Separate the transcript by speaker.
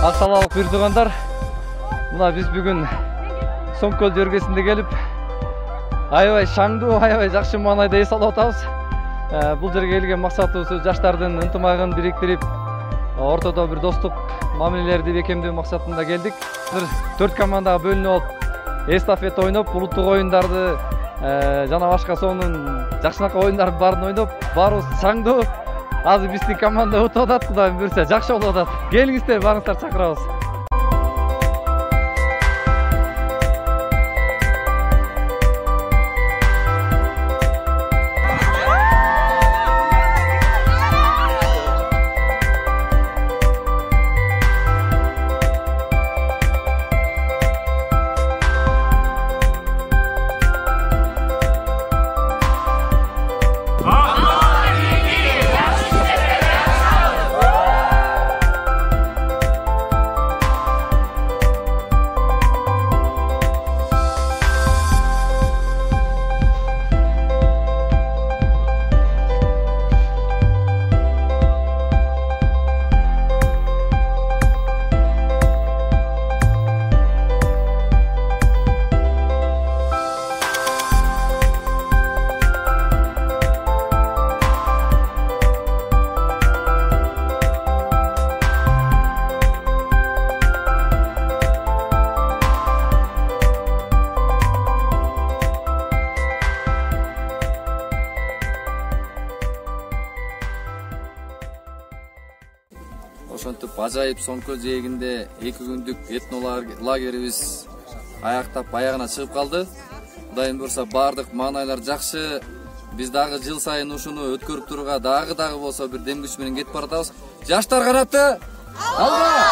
Speaker 1: Ассалаалык бир туугандар. Мына биз бүгүн Сомкөл жергесинде келип, аябай шаңдуу, аябай жакшы маанайда эс алып атабыз. Бул жерге келген максатыбыз жаштардын ынтымагын бириктирип, ортодо бир достук мамилелерди бекемдөө максатында келдик. 4 командага бөлүнүп алып, эстафета ойноп, улуттук оюндарды жана башка сонун жакшынакай оюндардын баарын ойноп, баарыбыз шаңдуу. Азыр биздин команда утуп атат, Кудайым буйрса жакшы болуп атат. Келиңиздер, баарыңыздар чакырабыз.
Speaker 2: Ошентип ажайып Сомкөл жээгинде 2 күндүк этно лагерибиз аяктап аягына чыгып калды. Кудайым буйрса баардык маанайлар жакшы. Биз дагы жыл сайын ушуну өткөрүп турууга дагы болсо бир дем күч менен кетип баратабыз. Жаштар канаты алга!